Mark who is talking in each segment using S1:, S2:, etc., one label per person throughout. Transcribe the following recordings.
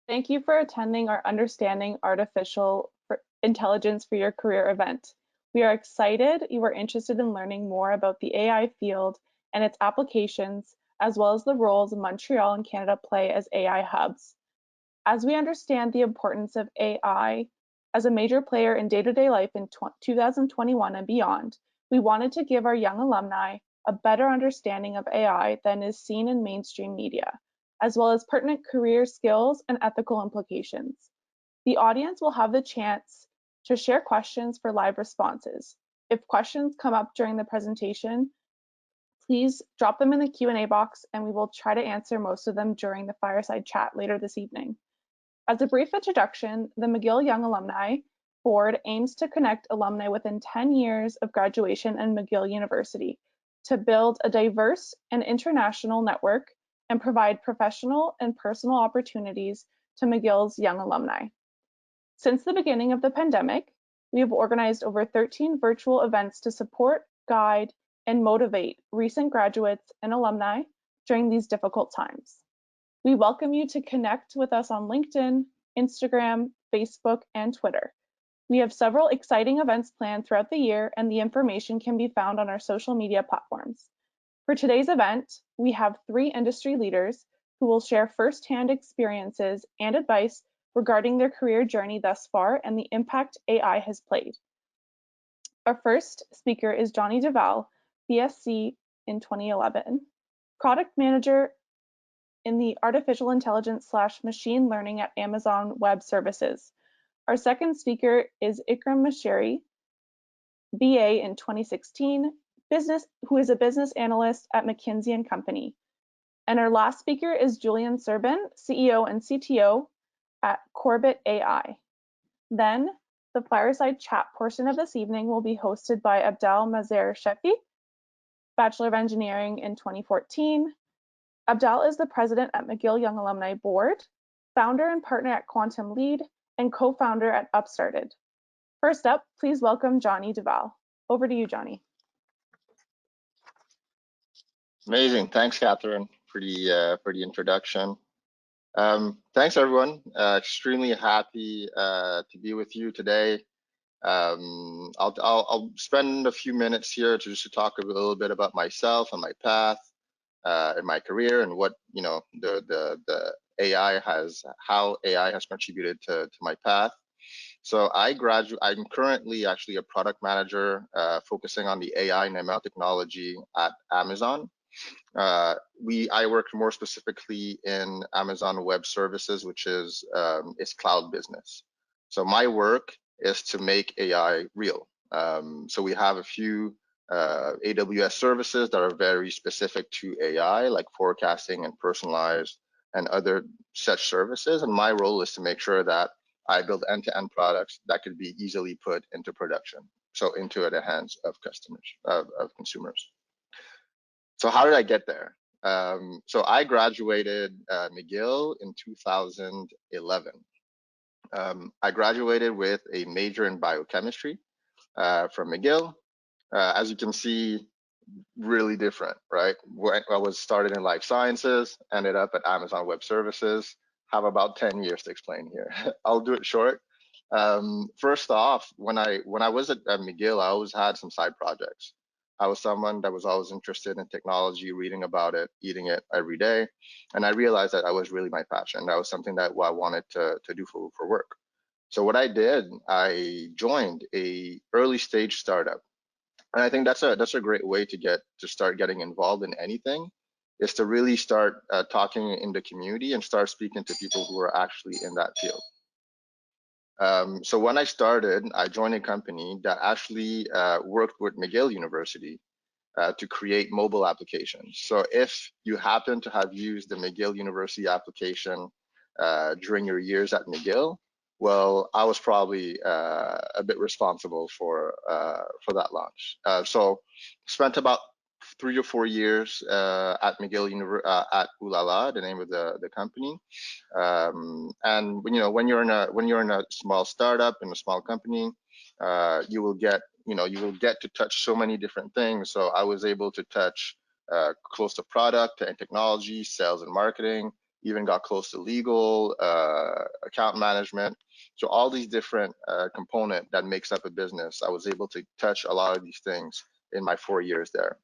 S1: Thank you for attending our Understanding Artificial Intelligence for Your Career event. We are excited you are interested in learning more about the AI field and its applications, as well as the roles Montreal and Canada play as AI hubs. As we understand the importance of AI as a major player in day-to-day life in 2021 and beyond, we wanted to give our young alumni a better understanding of AI than is seen in mainstream media, as well as pertinent career skills and ethical implications. The audience will have the chance to share questions for live responses. If questions come up during the presentation, please drop them in the Q&A box and we will try to answer most of them during the fireside chat later this evening. As a brief introduction, the McGill Young Alumni Board aims to connect alumni within 10 years of graduation in McGill University to build a diverse and international network and provide professional and personal opportunities to McGill's young alumni. Since the beginning of the pandemic, we have organized over 13 virtual events to support, guide, and motivate recent graduates and alumni during these difficult times. We welcome you to connect with us on LinkedIn, Instagram, Facebook, and Twitter. We have several exciting events planned throughout the year, and the information can be found on our social media platforms. For today's event, we have 3 industry leaders who will share firsthand experiences and advice regarding their career journey thus far and the impact AI has played. Our first speaker is Johnny Duval, BSc in 2011, product manager in the artificial intelligence / machine learning at Amazon Web Services. Our second speaker is Ikram Masheri, BA in 2016, who is a business analyst at McKinsey & Company. And our last speaker is Julian Serbin, CEO and CTO at Corbett AI. Then the fireside chat portion of this evening will be hosted by Abdel Mazer Shefi, Bachelor of Engineering in 2014. Abdel is the president at McGill Young Alumni Board, founder and partner at Quantum Lead, and co-founder at Upstarted. First up, please welcome Johnny Duval. Over to you, Johnny.
S2: Amazing. Thanks, Catherine, for the introduction. Thanks, everyone. Extremely happy to be with you today. I'll spend a few minutes here to talk a little bit about myself and my path in my career and what the AI how AI has contributed to my path. So I'm currently actually a product manager focusing on the AI and ML technology at Amazon. I work more specifically in Amazon Web Services, which is its cloud business. So my work is to make AI real. So we have a few AWS services that are very specific to AI, like forecasting and personalized and other such services. And my role is to make sure that I build end-to-end products that could be easily put into production, so into the hands of customers, of consumers. So how did I get there? So I graduated McGill in 2011. I graduated with a major in biochemistry from McGill. As you can see, really different, right? I was started in life sciences, ended up at Amazon Web Services, have about 10 years to explain here. I'll do it short. First off, when I was at McGill, I always had some side projects. I was someone that was always interested in technology, reading about it, eating it every day. And I realized that was really my passion. That was something that I wanted to do for work. So what I did, I joined a early stage startup. And I think that's a great way to start getting involved in anything, is to really start talking in the community and start speaking to people who are actually in that field. So when I started, I joined a company that actually worked with McGill University to create mobile applications. So if you happen to have used the McGill University application during your years at McGill, well, I was probably a bit responsible for that launch. So spent about 3 or 4 years at McGill at Ulala, the name of the company. And when you're in a small startup, in a small company, you will get to touch so many different things. So I was able to touch close to product and technology, sales and marketing, even got close to legal, account management. So all these different components that makes up a business, I was able to touch a lot of these things in my 4 years there.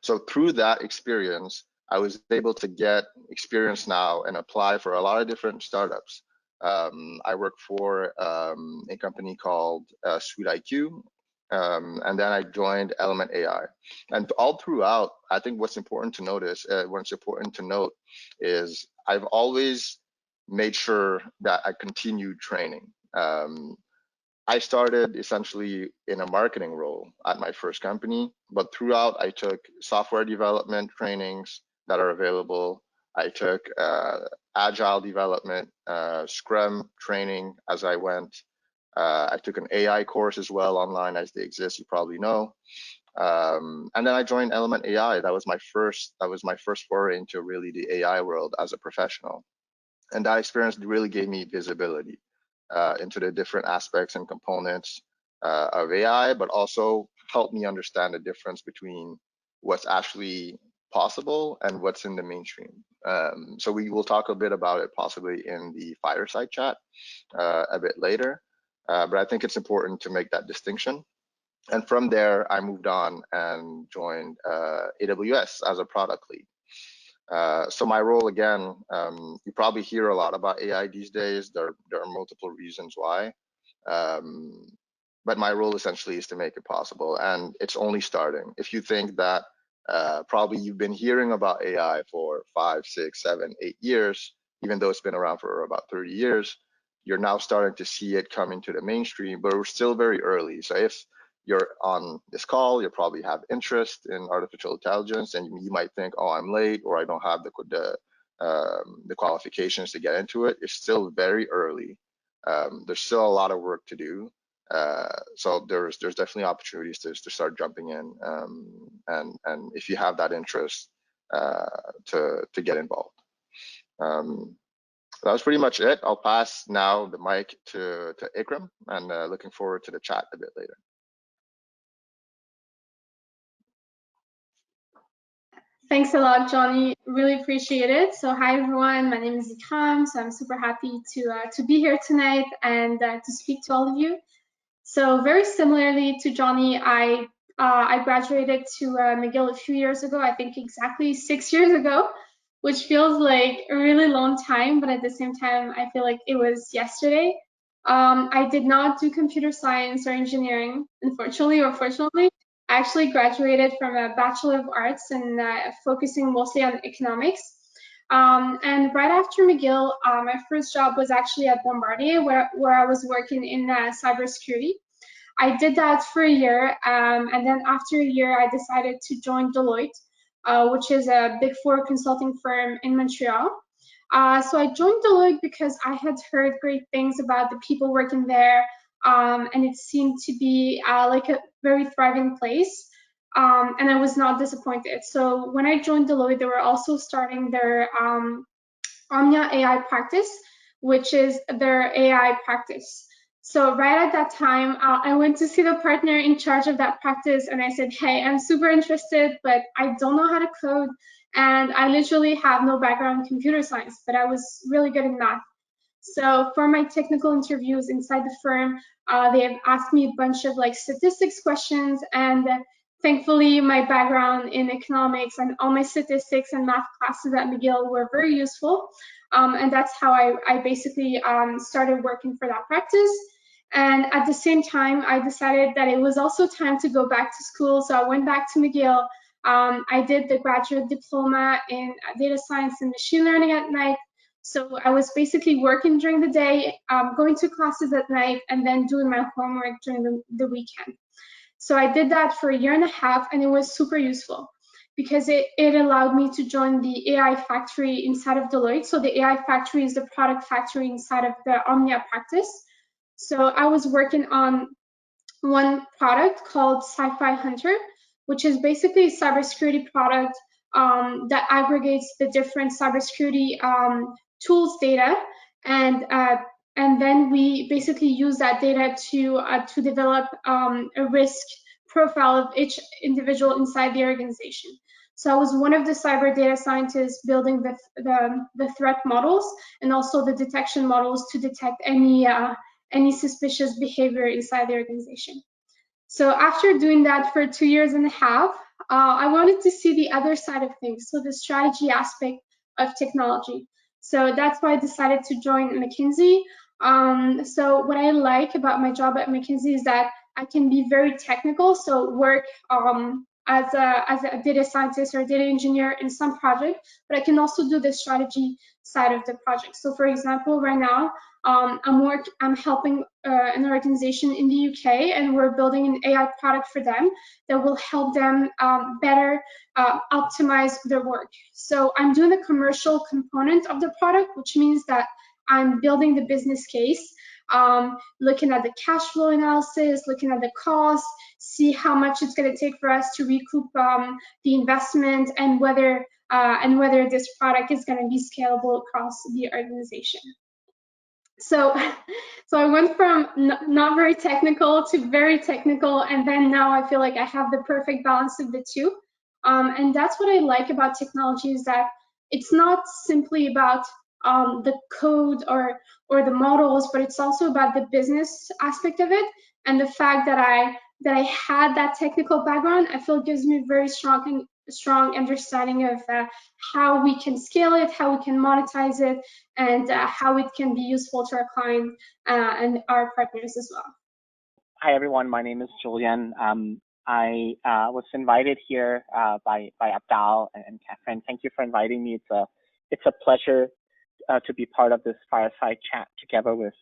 S2: So through that experience, I was able to get experience now and apply for a lot of different startups. I work for a company called Sweet IQ, and then I joined Element AI. And all throughout, I think what's important to note is I've always made sure that I continued training. I started essentially in a marketing role at my first company, but throughout I took software development trainings that are available. I took agile development, Scrum training as I went. I took an AI course as well online as they exist, you probably know. And then I joined Element AI. That was my first foray into really the AI world as a professional. And that experience really gave me visibility into the different aspects and components of AI, but also helped me understand the difference between what's actually possible and what's in the mainstream. So we will talk a bit about it possibly in the fireside chat a bit later, but I think it's important to make that distinction. And from there, I moved on and joined AWS as a product lead. So my role again, you probably hear a lot about AI these days. There are multiple reasons why, but my role essentially is to make it possible, and it's only starting. If you think that probably you've been hearing about AI for 5, 6, 7, 8 years, even though it's been around for about 30 years, you're now starting to see it come into the mainstream, but we're still very early. So if you're on this call, you probably have interest in artificial intelligence, and you might think, oh, I'm late, or I don't have the qualifications to get into it. It's still very early. There's still a lot of work to do. So there's definitely opportunities to start jumping in, and if you have that interest, to get involved. That was pretty much it. I'll pass now the mic to Ikram, and looking forward to the chat a bit later.
S3: Thanks a lot, Johnny. Really appreciate it. So hi, everyone. My name is Ikram. So I'm super happy to be here tonight and to speak to all of you. So very similarly to Johnny, I graduated to McGill a few years ago, I think exactly 6 years ago, which feels like a really long time, but at the same time, I feel like it was yesterday. I did not do computer science or engineering, unfortunately or fortunately. I actually graduated from a Bachelor of Arts and focusing mostly on economics. And right after McGill, my first job was actually at Bombardier, where I was working in cybersecurity. I did that for a year, and then after a year, I decided to join Deloitte, which is a Big Four consulting firm in Montreal. So I joined Deloitte because I had heard great things about the people working there, and it seemed to be like a very thriving place, and I was not disappointed. So when I joined Deloitte, they were also starting their Omnia AI practice, which is their AI practice. So right at that time, I went to see the partner in charge of that practice, and I said, hey, I'm super interested, but I don't know how to code, and I literally have no background in computer science, but I was really good in math. So for my technical interviews inside the firm, they have asked me a bunch of like statistics questions, and thankfully my background in economics and all my statistics and math classes at McGill were very useful. And that's how I basically started working for that practice. And at the same time, I decided that it was also time to go back to school. So I went back to McGill. I did the graduate diploma in data science and machine learning at night. So I was basically working during the day, going to classes at night, and then doing my homework during the weekend. So I did that for a year and a half, and it was super useful because it allowed me to join the AI factory inside of Deloitte. So the AI factory is the product factory inside of the Omnia practice. So I was working on one product called Sci-Fi Hunter, which is basically a cybersecurity product that aggregates the different cybersecurity tools data, and then we basically use that data to develop a risk profile of each individual inside the organization. So I was one of the cyber data scientists building the threat models and also the detection models to detect any suspicious behavior inside the organization. So after doing that for 2 years and a half, I wanted to see the other side of things, so the strategy aspect of technology. So that's why I decided to join McKinsey. So what I like about my job at McKinsey is that I can be very technical, so work as a data scientist or data engineer in some project, but I can also do the strategy side of the project. So for example, right now, I'm helping an organization in the UK, and we're building an AI product for them that will help them better optimize their work. So I'm doing the commercial component of the product, which means that I'm building the business case, looking at the cash flow analysis, looking at the cost, see how much it's going to take for us to recoup the investment, and whether this product is going to be scalable across the organization. So I went from not very technical to very technical, and then now I feel like I have the perfect balance of the two. And that's what I like about technology, is that it's not simply about the code or the models, but it's also about the business aspect of it. And the fact that I had that technical background, I feel gives me very strong understanding of how we can scale it, how we can monetize it, and how it can be useful to our client and our partners as well.
S4: Hi everyone, my name is Julian. I was invited here by Abdal and Catherine. Thank you for inviting me. It's a pleasure to be part of this fireside chat together with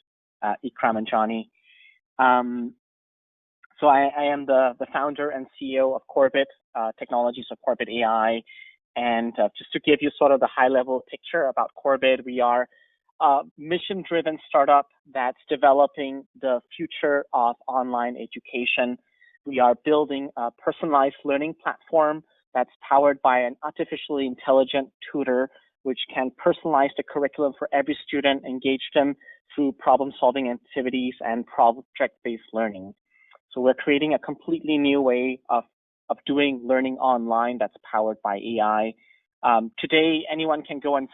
S4: Ikram and Johnny. So I am the founder and CEO of Corbett Technologies, of Corbett AI. And just to give you sort of the high level picture about Corbett, we are a mission-driven startup that's developing the future of online education. We are building a personalized learning platform that's powered by an artificially intelligent tutor, which can personalize the curriculum for every student, engage them through problem-solving activities and project-based learning. So we're creating a completely new way of doing learning online that's powered by AI. Today, anyone can go and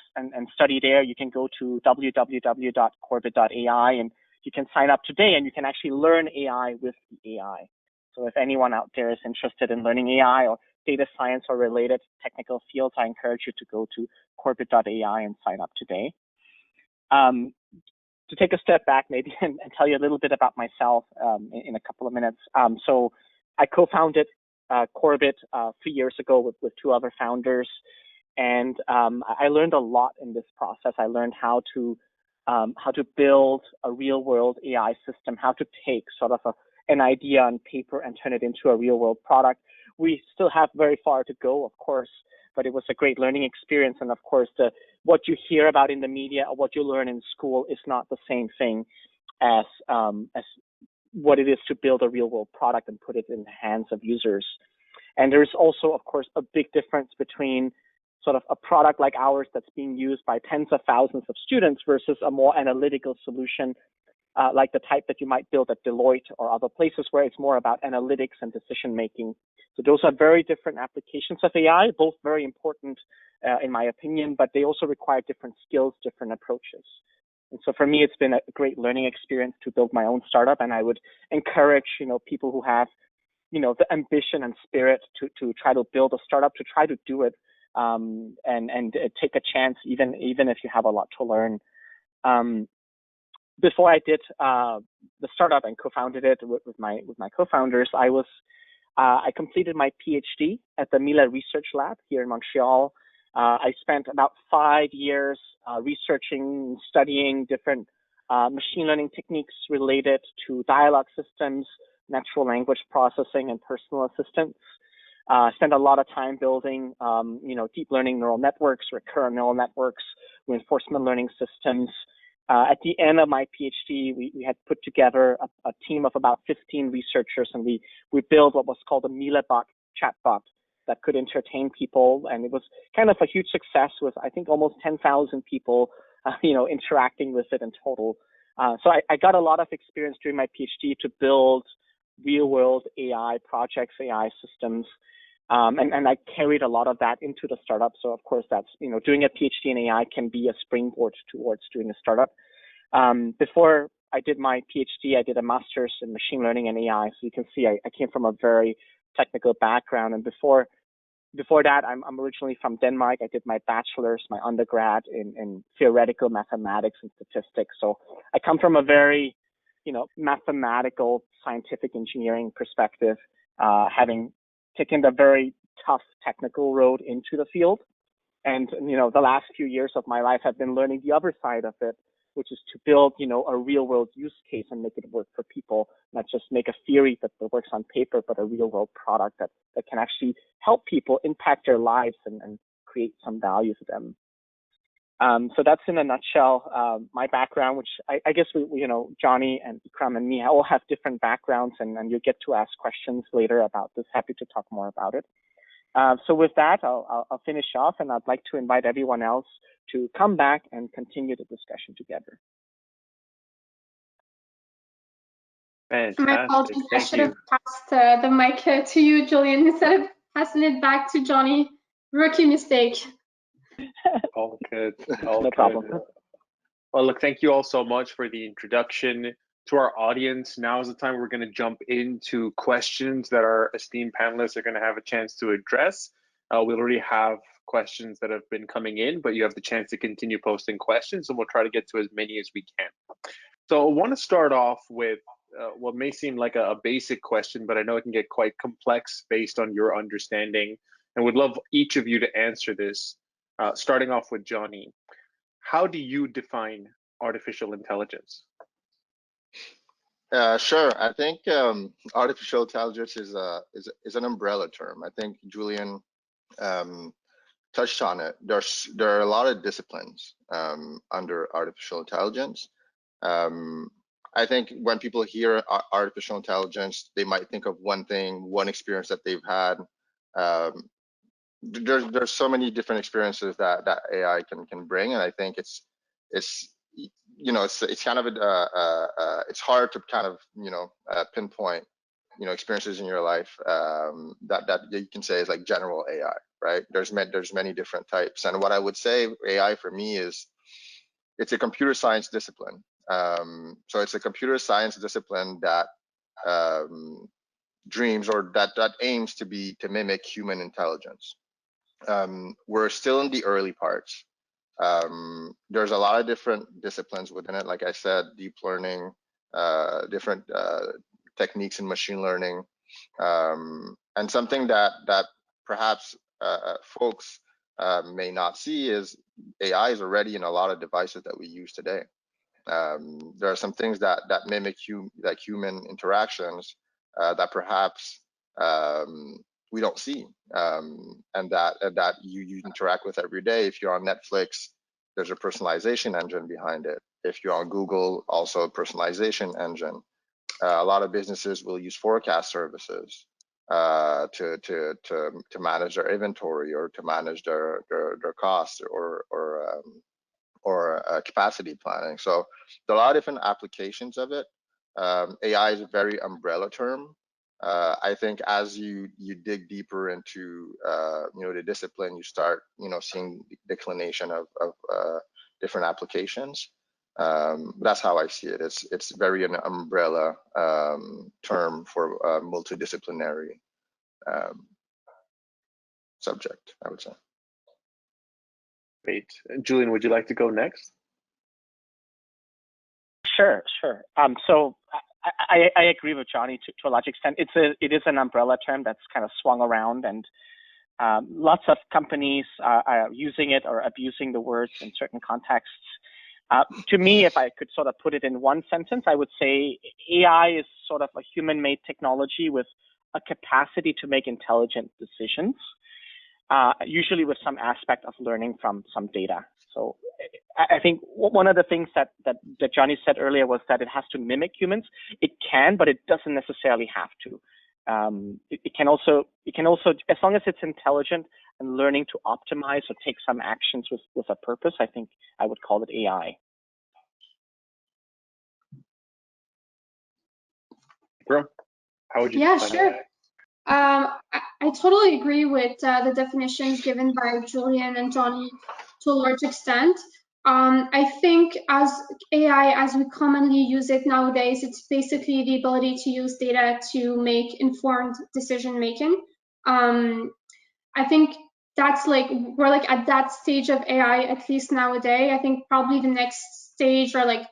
S4: study there. You can go to www.corbett.ai and you can sign up today and you can actually learn AI with the AI. So if anyone out there is interested in learning AI or data science or related technical fields, I encourage you to go to corbett.ai and sign up today. To take a step back maybe and tell you a little bit about myself in a couple of minutes. So I co-founded Corbett 3 years ago with two other founders. And I learned a lot in this process. I learned how to build a real world AI system, how to take sort of an idea on paper and turn it into a real world product. We still have very far to go, of course, but it was a great learning experience. And of course, what you hear about in the media or what you learn in school is not the same thing as what it is to build a real world product and put it in the hands of users. And there's also, of course, a big difference between sort of a product like ours that's being used by tens of thousands of students versus a more analytical solution like the type that you might build at Deloitte or other places where it's more about analytics and decision making. So those are very different applications of AI, both very important in my opinion, but they also require different skills, different approaches. And so for me, it's been a great learning experience to build my own startup. And I would encourage, people who have, the ambition and spirit to try to build a startup, to try to do it and take a chance, even if you have a lot to learn. Before I did the startup and co-founded it with my co-founders, I completed my PhD at the Mila Research Lab here in Montreal. I spent about 5 years researching, studying different machine learning techniques related to dialogue systems, natural language processing, and personal assistance. Spent a lot of time building, deep learning neural networks, recurrent neural networks, reinforcement learning systems. At the end of my PhD, we had put together a team of about 15 researchers, and we built what was called a MilaBot chatbot that could entertain people. And it was kind of a huge success with, I think, almost 10,000 people, interacting with it in total. So I got a lot of experience during my PhD to build real-world AI projects, AI systems. And I carried a lot of that into the startup. So of course, that's, doing a PhD in AI can be a springboard towards doing a startup. Before I did my PhD, I did a master's in machine learning and AI. So you can see I came from a very technical background. And before that, I'm originally from Denmark. I did my bachelor's, my undergrad in theoretical mathematics and statistics. So I come from a very, mathematical, scientific engineering perspective, having taken the very tough technical road into the field. And, the last few years of my life have been learning the other side of it, which is to build, a real world use case and make it work for people, not just make a theory that works on paper, but a real world product that can actually help people impact their lives and create some value for them. So that's in a nutshell my background, which I guess we, Johnny and Ikram and me all have different backgrounds, and you get to ask questions later about this. Happy to talk more about it. So with that, I'll finish off, and I'd like to invite everyone else to come back and continue the discussion together.
S5: Fantastic.
S3: My apologies. I
S5: Thank
S3: should
S5: you.
S3: have passed the mic to you, Julian, instead of passing it back to Johnny. Rookie mistake.
S5: All good. All
S4: No
S5: good.
S4: problem.
S5: Well, look, thank you all so much for the introduction. To our audience, now is the time we're going to jump into questions that our esteemed panelists are going to have a chance to address. We already have questions that have been coming in, but you have the chance to continue posting questions, and we'll try to get to as many as we can. So I want to start off with what may seem like a basic question, but I know it can get quite complex based on your understanding, and would love each of you to answer this, starting off with Johnny. How do you define artificial intelligence?
S2: Sure. I think artificial intelligence is an umbrella term. I think Julian touched on it. There are a lot of disciplines under artificial intelligence. I think when people hear artificial intelligence, they might think of one thing, one experience that they've had. There's so many different experiences that AI can bring, and I think it's kind of it's hard to kind of pinpoint experiences in your life that you can say is like general AI, right? There's many different types, and what I would say AI for me is it's a computer science discipline. So it's a computer science discipline that dreams or that aims to mimic human intelligence. We're still in the early parts. There's a lot of different disciplines within it. Like I said, deep learning, different techniques in machine learning, and something that perhaps folks may not see is AI is already in a lot of devices that we use today. There are some things that mimic human interactions that perhaps we don't see, and that you interact with every day. If you're on Netflix, there's a personalization engine behind it. If you're on Google, also a personalization engine. A lot of businesses will use forecast services to manage their inventory or to manage their costs or capacity planning. So there are a lot of different applications of it. AI is a very umbrella term. I think as you dig deeper into the discipline, you start seeing declination of different applications. That's how I see it. It's very an umbrella term for a multidisciplinary subject, I would say.
S5: Great. Julian, would you like to go next?
S4: Sure. So I agree with Johnny to a large extent. It is an umbrella term that's kind of swung around, and lots of companies are using it or abusing the words in certain contexts. To me, if I could sort of put it in one sentence, I would say AI is sort of a human-made technology with a capacity to make intelligent decisions, usually with some aspect of learning from some data. So I think one of the things that Johnny said earlier was that it has to mimic humans. It can, but it doesn't necessarily have to. It can also, as long as it's intelligent and learning to optimize or take some actions with a purpose, I think I would call it AI.
S5: Bro, how would you?
S3: Yeah, sure. I totally agree with the definitions given by Julian and Johnny to a large extent. I think as AI, as we commonly use it nowadays, it's basically the ability to use data to make informed decision making. I think that's like, we're like at that stage of AI, at least nowadays. I think probably the next stage, or like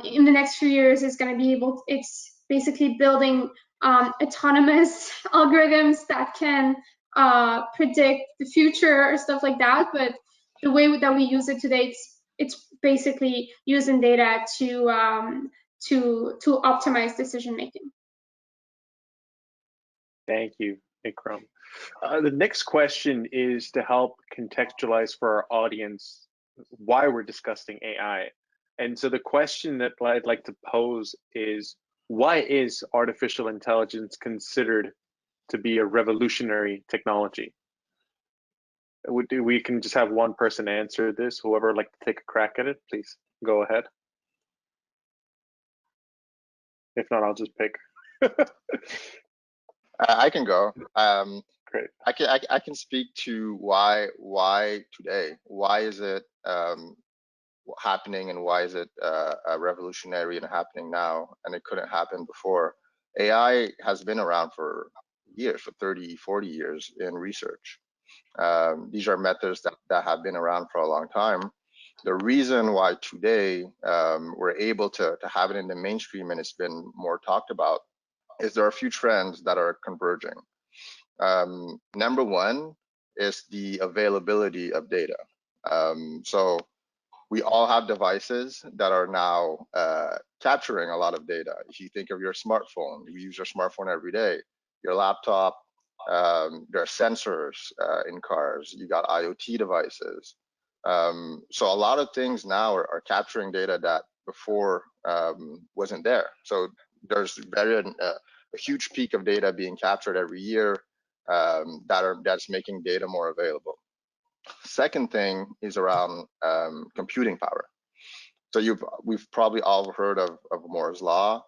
S3: in the next few years, is going to be able, it's basically building autonomous algorithms that can predict the future or stuff like that. But the way that we use it today, it's basically using data to optimize decision making.
S5: Thank you, Ikram. The next question is to help contextualize for our audience why we're discussing AI. And so the question that I'd like to pose is, why is artificial intelligence considered to be a revolutionary technology? We can just have one person answer this. Whoever would like to take a crack at it, please go ahead. If not, I'll just pick.
S2: I can go.
S5: Great.
S2: I can speak to why today. Why is it happening, and why is it revolutionary and happening now, and it couldn't happen before? AI has been around for years, for 30, 40 years in research. These are methods that have been around for a long time. The reason why today we're able to have it in the mainstream and it's been more talked about is there are a few trends that are converging. Number one is the availability of data. So we all have devices that are now capturing a lot of data. If you think of your smartphone, you use your smartphone every day. Your laptop, there are sensors in cars. You got IoT devices. So a lot of things now are capturing data that before wasn't there. So there's a huge peak of data being captured every year that's making data more available. Second thing is around computing power. So we've probably all heard of Moore's law.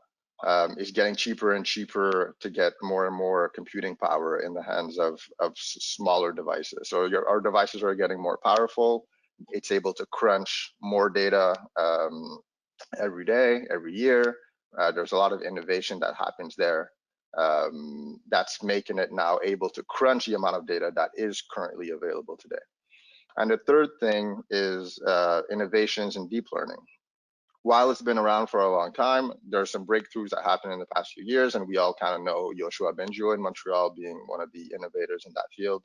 S2: It's getting cheaper and cheaper to get more and more computing power in the hands of smaller devices. So our devices are getting more powerful. It's able to crunch more data every day, every year. There's a lot of innovation that happens there that's making it now able to crunch the amount of data that is currently available today. And the third thing is innovations in deep learning. While it's been around for a long time, there are some breakthroughs that happened in the past few years, and we all kind of know Yoshua Bengio in Montreal being one of the innovators in that field.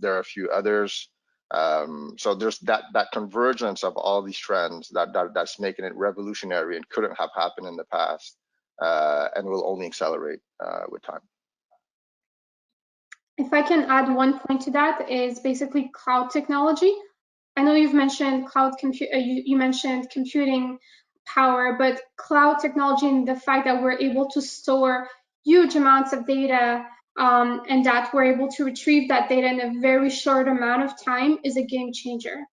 S2: There are a few others. So there's that convergence of all these trends that's making it revolutionary and couldn't have happened in the past, and will only accelerate with time.
S3: If I can add one point to that, is basically cloud technology. I know you've mentioned you mentioned computing power, but cloud technology and the fact that we're able to store huge amounts of data and that we're able to retrieve that data in a very short amount of time is a game changer.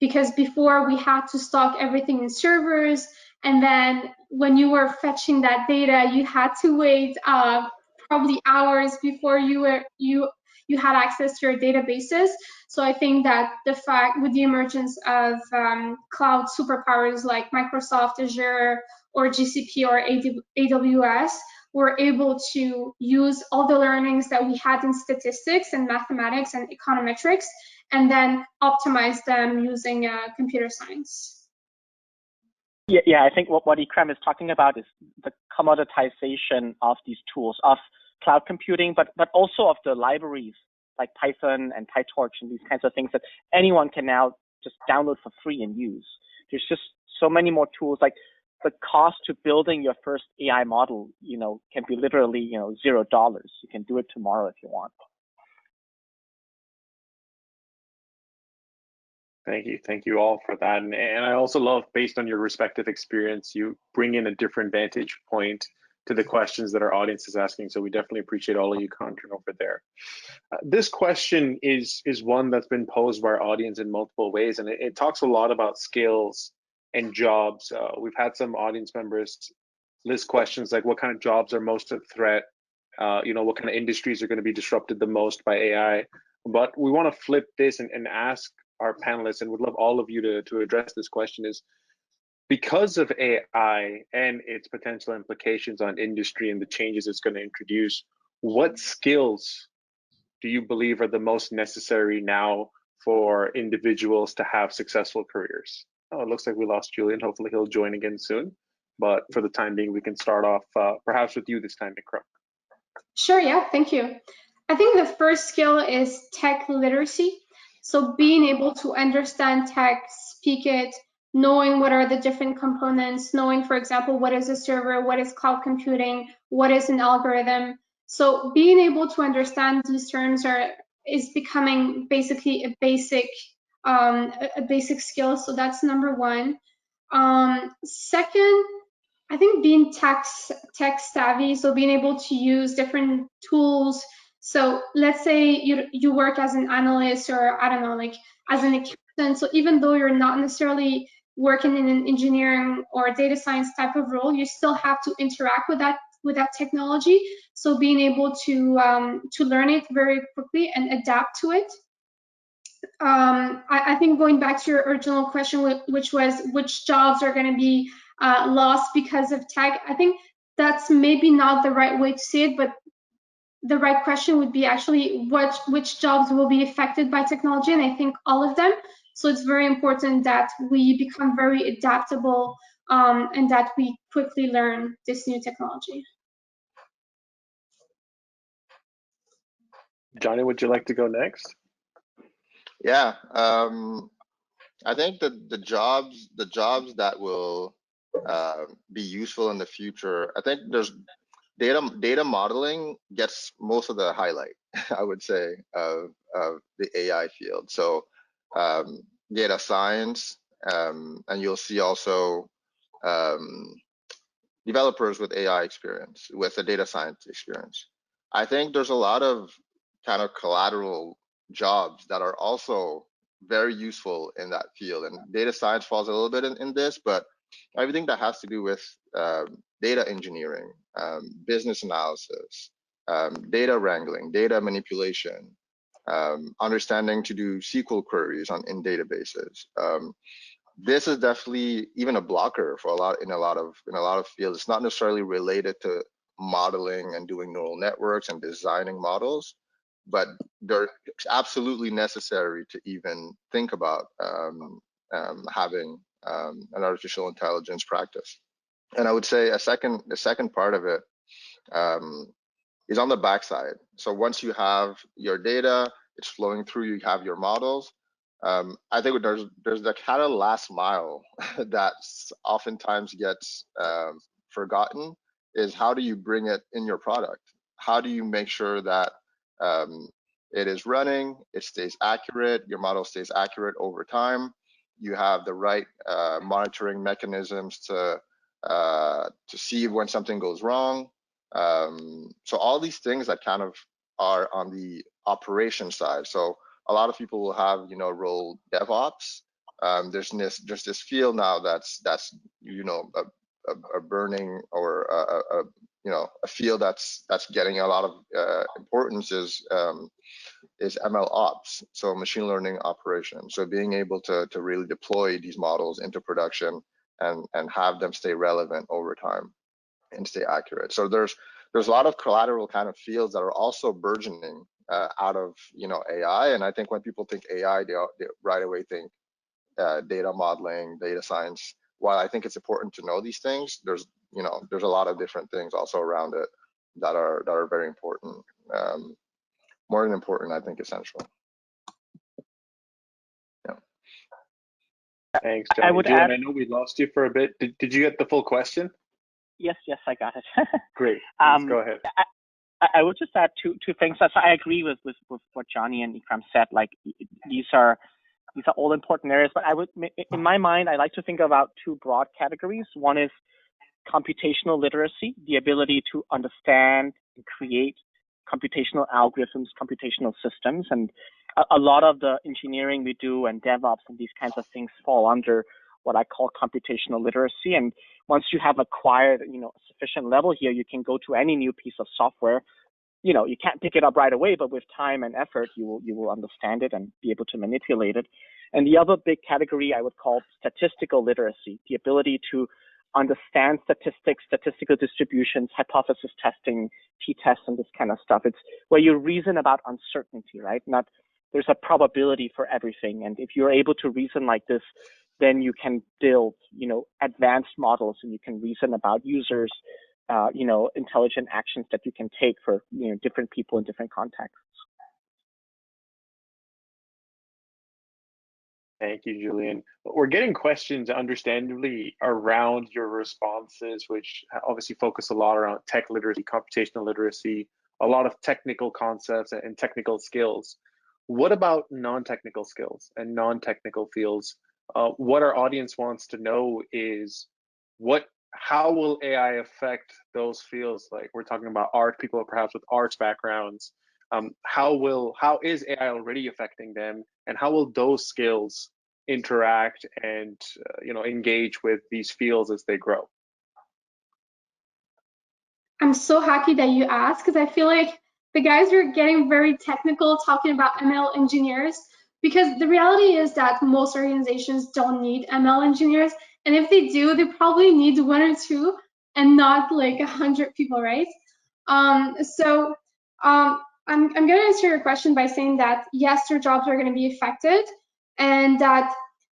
S3: Because before we had to stock everything in servers, and then when you were fetching that data, you had to wait probably hours before you had access to your databases. So I think that the fact, with the emergence of cloud superpowers like Microsoft Azure or GCP or AWS, we're able to use all the learnings that we had in statistics and mathematics and econometrics, and then optimize them using computer science.
S4: Yeah, I think what Ikram is talking about is the commoditization of these tools, of cloud computing, but also of the libraries like Python and PyTorch and these kinds of things that anyone can now just download for free and use. There's just so many more tools. Like the cost to building your first AI model, can be literally, $0. You can do it tomorrow if you want.
S5: Thank you all for that. And I also love, based on your respective experience, you bring in a different vantage point to the questions that our audience is asking. So we definitely appreciate all of you contributing over there. This question is one that's been posed by our audience in multiple ways, and it talks a lot about skills and jobs. We've had some audience members list questions like what kind of jobs are most at threat, what kind of industries are going to be disrupted the most by AI. But we want to flip this and ask our panelists, and would love all of you to address this question, is because of AI and its potential implications on industry and the changes it's going to introduce, what skills do you believe are the most necessary now for individuals to have successful careers? Oh, it looks like we lost Julian. Hopefully he'll join again soon. But for the time being, we can start off perhaps with you this time, Ikram.
S3: Sure, yeah, thank you. I think the first skill is tech literacy. So being able to understand tech, speak it, knowing what are the different components, knowing, for example, what is a server, what is cloud computing, what is an algorithm. So being able to understand these terms is becoming basically a basic skill. So that's number one. Second, I think being tech savvy, so being able to use different tools. So let's say you work as an analyst, or I don't know, like as an accountant. So even though you're not necessarily working in an engineering or data science type of role, you still have to interact with that technology. So being able to learn it very quickly and adapt to it. I think going back to your original question, which was which jobs are going to be lost because of tech, I think that's maybe not the right way to say it, but the right question would be actually which jobs will be affected by technology, and I think all of them. So it's very important that we become very adaptable and that we quickly learn this new technology.
S5: Johnny, would you like to go next?
S2: Yeah, I think that the jobs that will be useful in the future, I think there's data modeling gets most of the highlight, I would say, of the AI field. So data science, and you'll see also developers with AI experience, with a data science experience. I think there's a lot of kind of collateral jobs that are also very useful in that field, and data science falls a little bit in this, but everything that has to do with data engineering, business analysis, data wrangling, data manipulation, understanding to do SQL queries in databases. This is definitely even a blocker for in a lot of fields. It's not necessarily related to modeling and doing neural networks and designing models, but they're absolutely necessary to even think about having an artificial intelligence practice. And I would say the second part of it is on the backside. So once you have your data, it's flowing through, you have your models. I think there's the kind of last mile that oftentimes gets forgotten, is how do you bring it in your product? How do you make sure that it is running, it stays accurate, your model stays accurate over time, you have the right monitoring mechanisms to see when something goes wrong. So all these things that kind of are on the operation side. So a lot of people will have, role DevOps. There's this field now that's a burning, or a field that's getting a lot of importance is ML ops, so machine learning operations. So being able to really deploy these models into production and have them stay relevant over time and stay accurate. So there's a lot of collateral kind of fields that are also burgeoning out of AI. And I think when people think AI, they right away think data modeling, data science. While I think it's important to know these things, there's a lot of different things also around it that are very important. More than important, I think essential. Yeah.
S5: Thanks, Johnny.
S4: I would
S5: Julian,
S4: add,
S5: I know we lost you for a bit. Did you get the full question?
S4: Yes, I got it.
S5: Great. Please go ahead.
S4: I would just add two things. So I agree with what Johnny and Ikram said. Like these are all important areas. But in my mind, I like to think about two broad categories. One is computational literacy, the ability to understand and create computational algorithms, computational systems, and a lot of the engineering we do and DevOps and these kinds of things fall under what I call computational literacy. And once you have acquired, a sufficient level here, you can go to any new piece of software, you know, you can't pick it up right away, but with time and effort, you will understand it and be able to manipulate it. And the other big category I would call statistical literacy, the ability to understand statistics, statistical distributions, hypothesis testing, t-tests, and this kind of stuff. It's where you reason about uncertainty, right? Not there's a probability for everything, and if you're able to reason like this, then you can build, you know, advanced models, and you can reason about users, you know, intelligent actions that you can take for, you know, different people in different contexts.
S5: Thank you, Julian. We're getting questions, understandably, around your responses, which obviously focus a lot around tech literacy, computational literacy, a lot of technical concepts and technical skills. What about non-technical skills and non-technical fields? What our audience wants to know is how will AI affect those fields? Like we're talking about art, people perhaps with arts backgrounds. How is AI already affecting them, and how will those skills interact and you know, engage with these fields as they grow?
S3: I'm so happy that you asked, because I feel like the guys are getting very technical talking about ML engineers, because the reality is that most organizations don't need ML engineers, and if they do, they probably need 1 or 2 and not like 100 people, right? I'm going to answer your question by saying that yes, their jobs are going to be affected, and that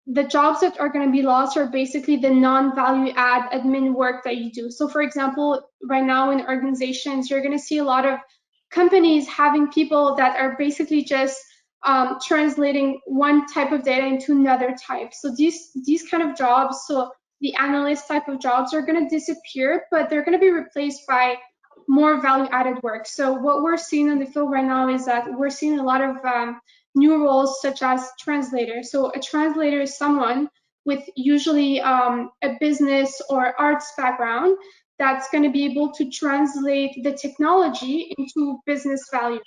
S3: the jobs that are going to be lost are basically the non-value add admin work that you do. So for example, right now in organizations, you're going to see a lot of companies having people that are basically just translating one type of data into another type. So these kind of jobs, so the analyst type of jobs, are going to disappear, but they're going to be replaced by more value added work. So what we're seeing in the field right now is that we're seeing a lot of new roles such as translator. So a translator is someone with usually a business or arts background that's going to be able to translate the technology into business value.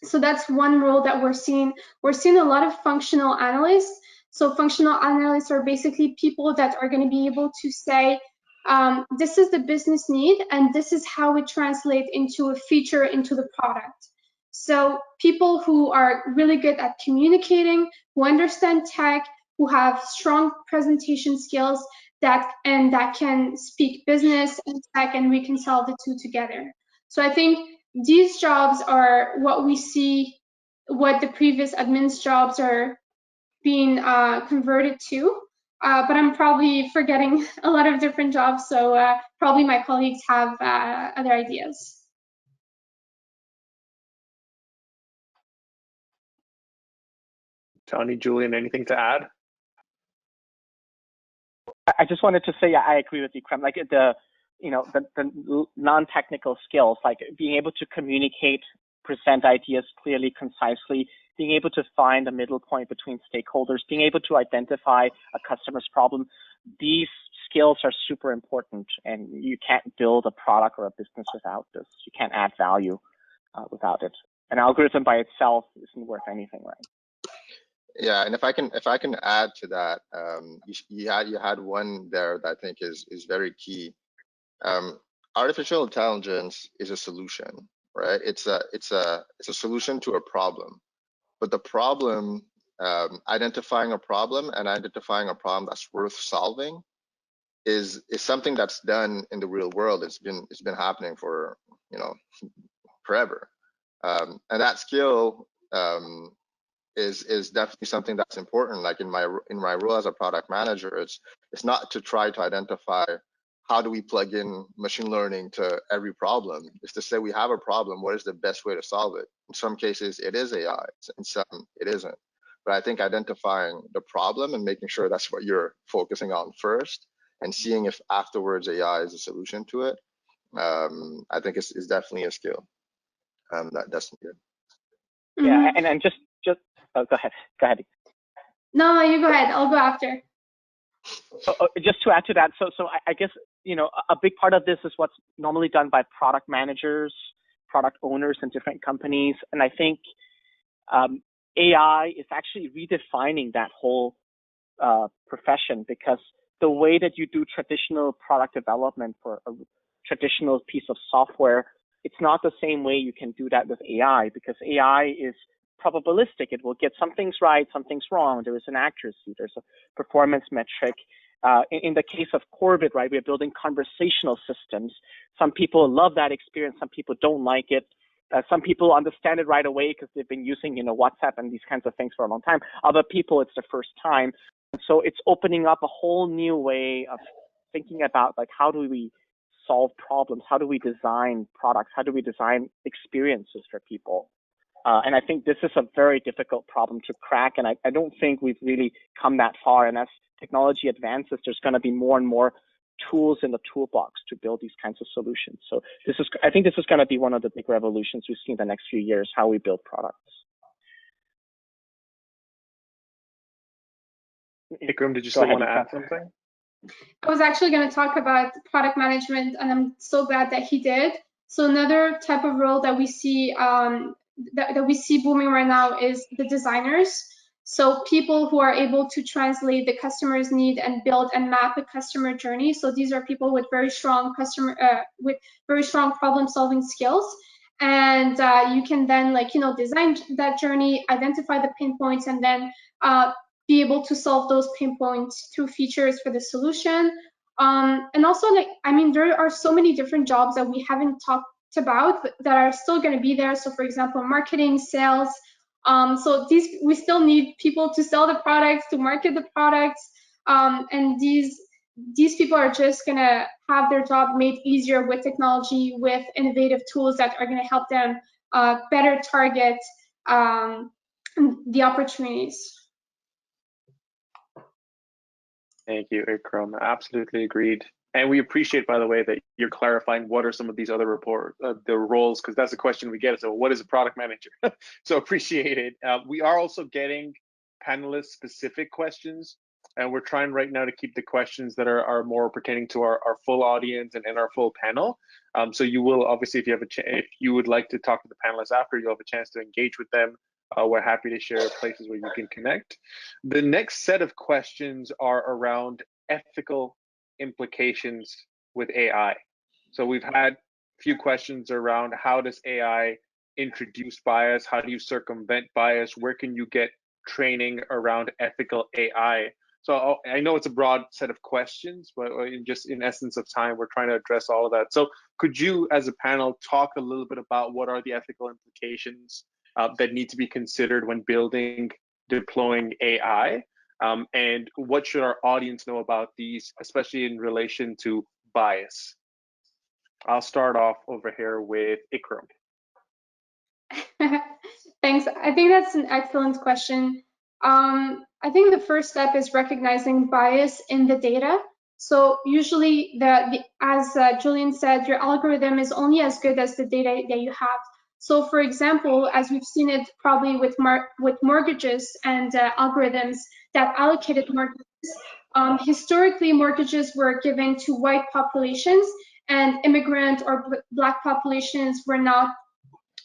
S3: So that's one role that we're seeing. We're seeing a lot of functional analysts. So functional analysts are basically people that are going to be able to say, this is the business need, and this is how it translates into a feature into the product. So people who are really good at communicating, who understand tech, who have strong presentation skills, that can speak business and tech and reconcile the two together. So I think these jobs are what we see, what the previous admin's jobs are being converted to. But I'm probably forgetting a lot of different jobs, so probably my colleagues have other ideas.
S5: Johnny, Julian, anything to add?
S4: I just wanted to say, I agree with you, Krem. Like the non-technical skills, like being able to communicate, present ideas clearly, concisely, being able to find a middle point between stakeholders, being able to identify a customer's problem. These skills are super important, and you can't build a product or a business without this. You can't add value without it. An algorithm by itself isn't worth anything, right?
S2: Yeah, and if I can add to that, you had one there that I think is very key. Artificial intelligence is a solution, right? It's a solution to a problem, but the problem, identifying a problem and identifying a problem that's worth solving is something that's done in the real world. It's been happening for, you know, forever, and that skill is definitely something that's important. Like in my role as a product manager, it's not to try to identify how do we plug in machine learning to every problem. It's to say we have a problem, what is the best way to solve it? In some cases it is AI, in some it isn't. But I think identifying the problem and making sure that's what you're focusing on first, and seeing if afterwards AI is a solution to it, I think is definitely a skill. That's good.
S4: Yeah, and just oh, go ahead.
S3: No, you go ahead. I'll go after.
S4: Just to add to that, so I guess, you know, a big part of this is what's normally done by product managers, product owners in different companies, and I think AI is actually redefining that whole profession, because the way that you do traditional product development for a traditional piece of software it's not the same way you can do that with AI, because AI is probabilistic. It will get some things right, some things wrong. There is an accuracy, there's a performance metric. In the case of Corbett, right, we're building conversational systems. Some people love that experience, some people don't like it. Some people understand it right away because they've been using, WhatsApp and these kinds of things for a long time. Other people, it's the first time. So it's opening up a whole new way of thinking about, like, how do we solve problems? How do we design products? How do we design experiences for people? And I think this is a very difficult problem to crack, and I don't think we've really come that far. And as technology advances, there's going to be more and more tools in the toolbox to build these kinds of solutions. So I think this is going to be one of the big revolutions we see in the next few years, how we build products.
S5: Ikram, did you still want to add something?
S3: I was actually going to talk about product management, and I'm so glad that he did. So another type of role that we see that we see booming right now is the designers. So people who are able to translate the customer's need and build and map a customer journey. So these are people with very strong problem-solving skills. And you can then, design that journey, identify the pain points, and then be able to solve those pain points through features for the solution. And also, there are so many different jobs that we haven't talked about that are still going to be there. So for example, marketing, sales. So we still need people to sell the products, to market the products. And these people are just going to have their job made easier with technology, with innovative tools that are going to help them better target the opportunities.
S5: Thank you, Ikram. Absolutely agreed. And we appreciate, by the way, that you're clarifying what are some of these other the roles, because that's a question we get. So what is a product manager? So appreciate it. We are also getting panelist-specific questions, and we're trying right now to keep the questions that are more pertaining to our full audience and our full panel. So you will obviously, if you would like to talk to the panelists after, you'll have a chance to engage with them. We're happy to share places where you can connect. The next set of questions are around ethical implications with AI. So we've had a few questions around how does AI introduce bias? How do you circumvent bias? Where can you get training around ethical AI? So I know it's a broad set of questions, but in essence of time, we're trying to address all of that. So could you, as a panel, talk a little bit about what are the ethical implications that need to be considered when deploying AI? And what should our audience know about these, especially in relation to bias? I'll start off over here with Ikram.
S3: Thanks. I think that's an excellent question. I think the first step is recognizing bias in the data. So usually, as Julian said, your algorithm is only as good as the data that you have. So for example, as we've seen it probably with mortgages and algorithms that allocated mortgages, historically mortgages were given to white populations, and immigrant or Black populations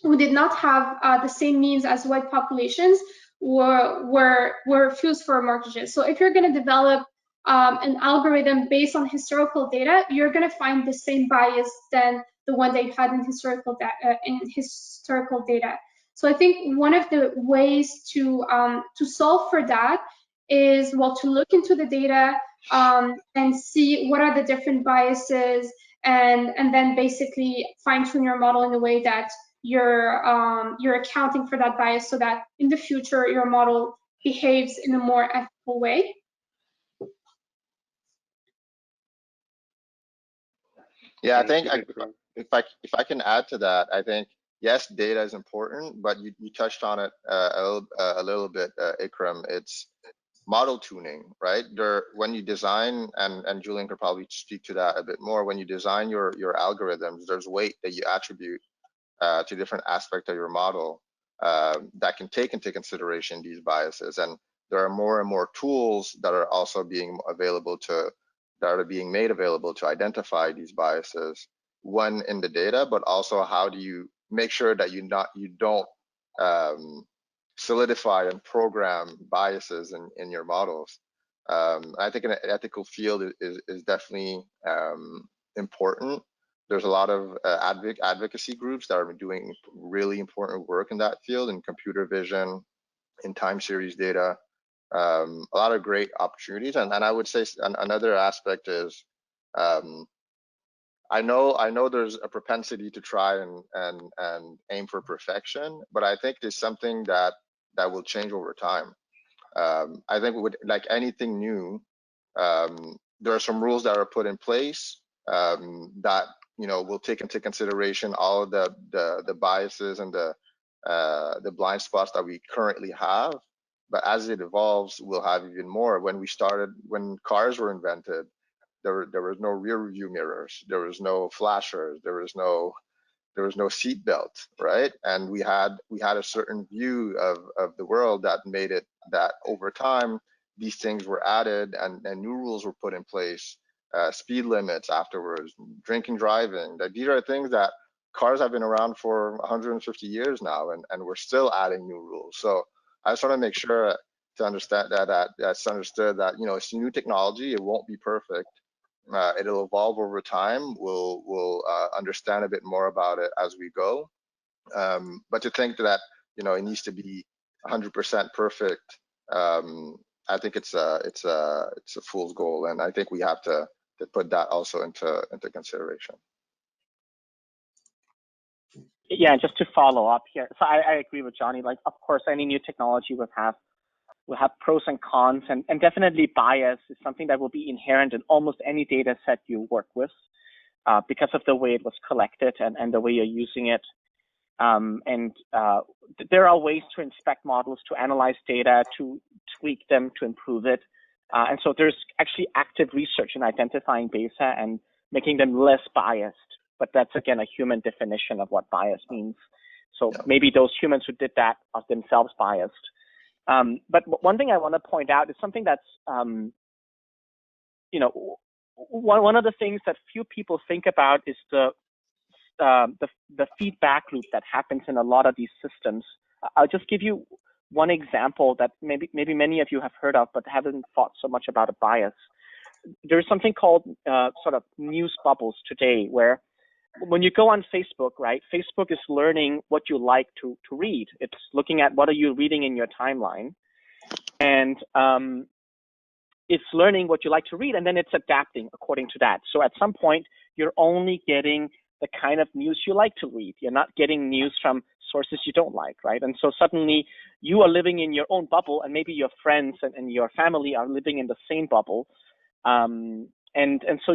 S3: who did not have the same means as white populations were refused for mortgages. So if you're going to develop an algorithm based on historical data, you're going to find the same bias than the one that you had in historical data. So I think one of the ways to solve for that is, to look into the data and see what are the different biases, and then basically fine-tune your model in a way that you're accounting for that bias, so that in the future your model behaves in a more ethical way.
S2: Yeah, I think if I can add to that, I think yes, data is important, but you touched on it a little bit, Ikram. It's model tuning, right? When you design, and Julian could probably speak to that a bit more. When you design your algorithms, there's weight that you attribute to different aspects of your model that can take into consideration these biases. And there are more and more tools that are also being made available to identify these biases, one in the data, but also how do you make sure that you don't solidify and program biases in your models. I think an ethical field is definitely important. there's a lot of advocacy groups that are doing really important work in that field, in computer vision, in time series data. A lot of great opportunities, and I would say another aspect is, I know there's a propensity to try and aim for perfection, but I think there's something that will change over time. I think with like anything new, there are some rules that are put in place that will take into consideration all of the biases and the blind spots that we currently have. But as it evolves, we'll have even more. When cars were invented, there was no rear view mirrors, there was no flashers, there was no seat belt, right? And we had a certain view of the world that made it that over time these things were added and new rules were put in place, speed limits afterwards, drinking, driving. That these are things that cars have been around for 150 years now, and we're still adding new rules. So I just want to make sure to understand that's understood that it's new technology. It won't be perfect. It'll evolve over time. We'll understand a bit more about it as we go. But to think that it needs to be 100% perfect, I think it's a fool's goal, and I think we have to put that also into consideration.
S4: Yeah, just to follow up here. So I agree with Johnny. Like, of course, any new technology will have pros and cons, and definitely bias is something that will be inherent in almost any data set you work with because of the way it was collected and the way you're using it. There are ways to inspect models, to analyze data, to tweak them, to improve it. And so there's actually active research in identifying data and making them less biased. But that's, again, a human definition of what bias means. So maybe those humans who did that are themselves biased. But one thing I want to point out is something that's, one of the things that few people think about is the feedback loop that happens in a lot of these systems. I'll just give you one example that maybe many of you have heard of, but haven't thought so much about a bias. There's something called sort of news bubbles today, where when you go on Facebook, right, Facebook is learning what you like to read. It's looking at what are you reading in your timeline, and it's learning what you like to read, and then it's adapting according to that. So at some point, you're only getting the kind of news you like to read. You're not getting news from sources you don't like, right? And so suddenly you are living in your own bubble, and maybe your friends and your family are living in the same bubble. And so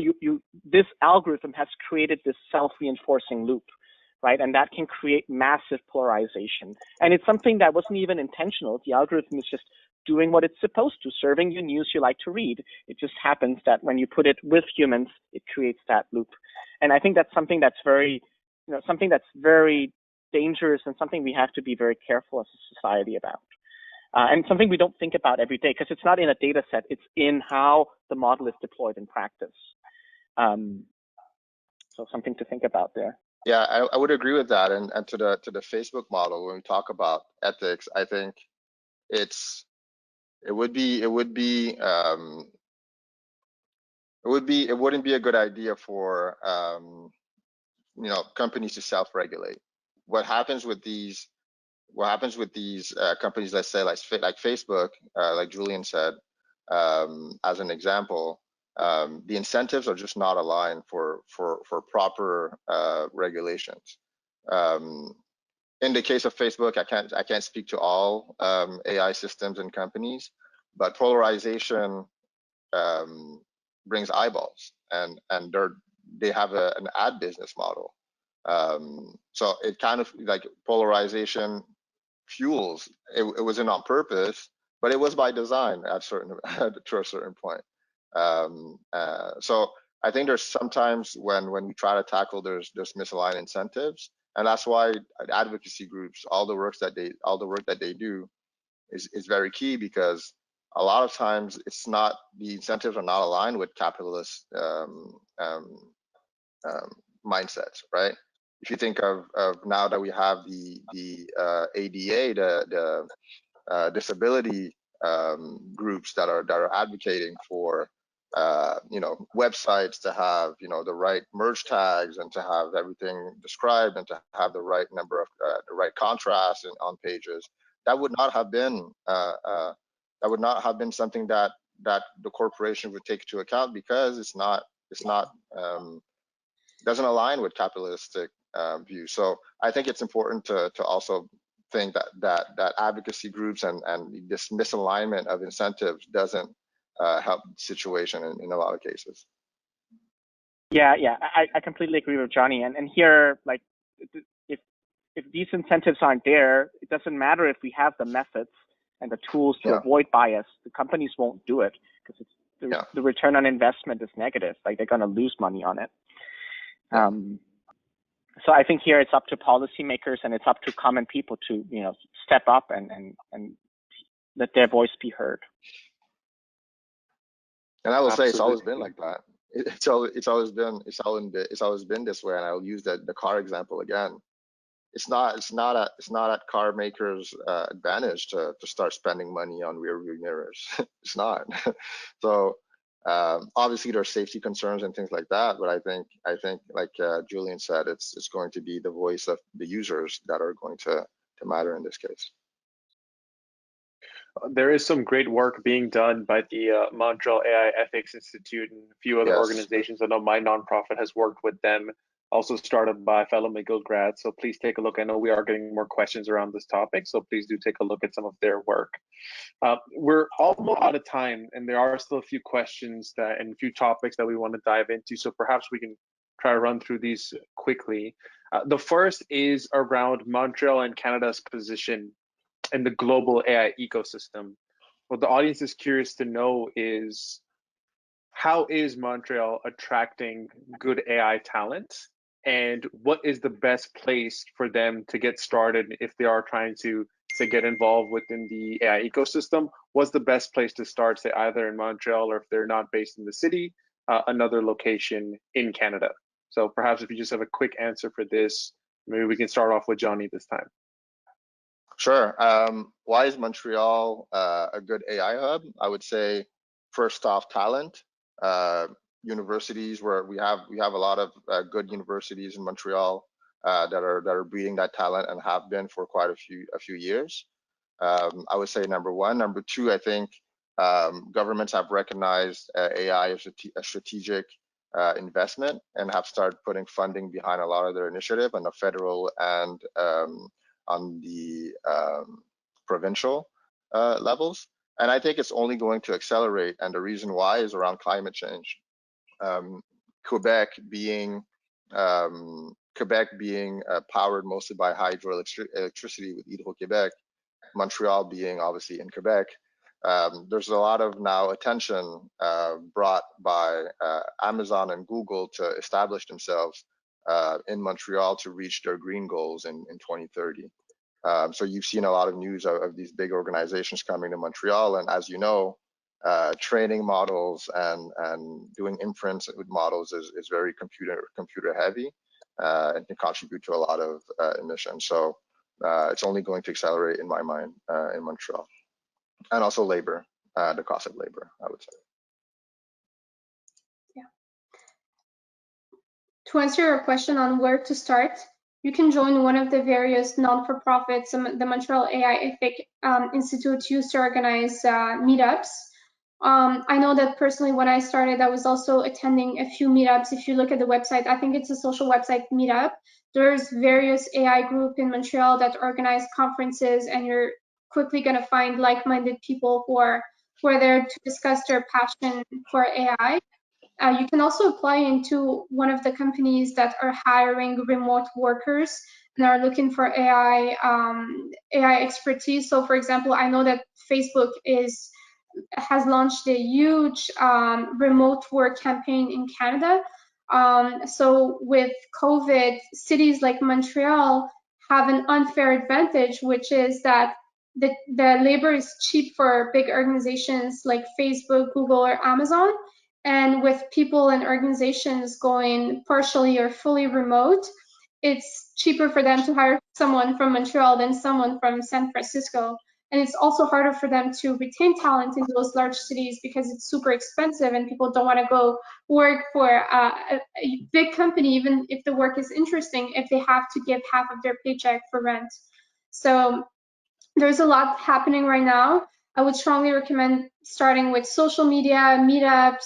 S4: this algorithm has created this self-reinforcing loop, right? And that can create massive polarization. And it's something that wasn't even intentional. The algorithm is just doing what it's supposed to, serving you news you like to read. It just happens that when you put it with humans, it creates that loop. And I think that's something that's very, very dangerous, and something we have to be very careful as a society about. And something we don't think about every day, because it's not in a data set, it's in how the model is deployed in practice. So something to think about there.
S2: Yeah, I would agree with that. And to the Facebook model, when we talk about ethics, I think it wouldn't be a good idea for companies to self-regulate. What happens with these companies, let's say like Facebook, like Julian said, as an example, the incentives are just not aligned for proper regulations. In the case of Facebook, I can't speak to all AI systems and companies, but polarization brings eyeballs, and they have an ad business model. So it kind of like polarization fuels. It wasn't on purpose, but it was by design to a certain point. So I think there's sometimes when we try to tackle there's misaligned incentives, and that's why advocacy groups, all the work that they do is very key, because a lot of times the incentives are not aligned with capitalist mindsets, right? If you think of now that we have the ADA, the disability groups that are advocating for websites to have, the right merge tags and to have everything described and to have the right number of, the right contrast on pages. That would not have been, something that the corporation would take into account, because it's not doesn't align with capitalistic views. So I think it's important to also think that advocacy groups and this misalignment of incentives doesn't help the situation in a lot of cases.
S4: Yeah, I completely agree with Johnny. And here, like, if these incentives aren't there, it doesn't matter if we have the methods and the tools to avoid bias. The companies won't do it because the return on investment is negative. Like, they're going to lose money on it. So I think here it's up to policymakers and it's up to common people to, step up and let their voice be heard.
S2: And I will say it's always been like that. It's always been this way. And I'll use the car example again. It's not at car makers' advantage to start spending money on rear view mirrors. It's not. So obviously there's safety concerns and things like that, but I think like Julian said, it's going to be the voice of the users that are going to matter in this case.
S5: There is some great work being done by the Montreal AI Ethics Institute and a few other organizations. I know my nonprofit has worked with them, also started by fellow McGill grads. So please take a look. I know we are getting more questions around this topic, so please do take a look at some of their work. We're almost out of time, and there are still a few questions and a few topics that we want to dive into. So perhaps we can try to run through these quickly. The first is around Montreal and Canada's position in the global AI ecosystem. What the audience is curious to know is, how is Montreal attracting good AI talent, and what is the best place for them to get started if they are trying to get involved within the AI ecosystem? What's the best place to start, say either in Montreal, or if they're not based in the city, another location in Canada? So perhaps if you just have a quick answer for this, maybe we can start off with Johnny this time.
S2: Sure. Why is Montreal a good AI hub? I would say, first off, talent. Universities, where we have a lot of good universities in Montreal that are breeding that talent and have been for quite a few years. I would say number one. Number two, I think governments have recognized AI as a strategic investment and have started putting funding behind a lot of their initiative on the federal and on the provincial levels. And I think it's only going to accelerate. And the reason why is around climate change. Quebec being powered mostly by hydroelectricity with Hydro-Québec, Montreal being obviously in Quebec, there's a lot of now attention brought by Amazon and Google to establish themselves in Montreal to reach their green goals in 2030. So you've seen a lot of news of these big organizations coming to Montreal, and as you know, training models and doing inference with models is very computer heavy and can contribute to a lot of emissions. So it's only going to accelerate in my mind in Montreal. And also labor, the cost of labor, I would say.
S3: Yeah. To answer your question on where to start, you can join one of the various non-for-profits the Montreal AI Ethics Institute used to organize meetups. I know that personally when I started, I was also attending a few meetups. If you look at the website, I think it's a social website meetup. There's various AI groups in Montreal that organize conferences, and you're quickly going to find like-minded people who are there to discuss their passion for AI. You can also apply into one of the companies that are hiring remote workers and are looking for AI expertise. So for example, I know that Facebook has launched a huge remote work campaign in Canada. So with COVID, cities like Montreal have an unfair advantage, which is that the labor is cheap for big organizations like Facebook, Google, or Amazon. And with people and organizations going partially or fully remote, it's cheaper for them to hire someone from Montreal than someone from San Francisco. And it's also harder for them to retain talent in those large cities because it's super expensive and people don't want to go work for a big company, even if the work is interesting, if they have to give half of their paycheck for rent. So there's a lot happening right now. I would strongly recommend starting with social media, meetups,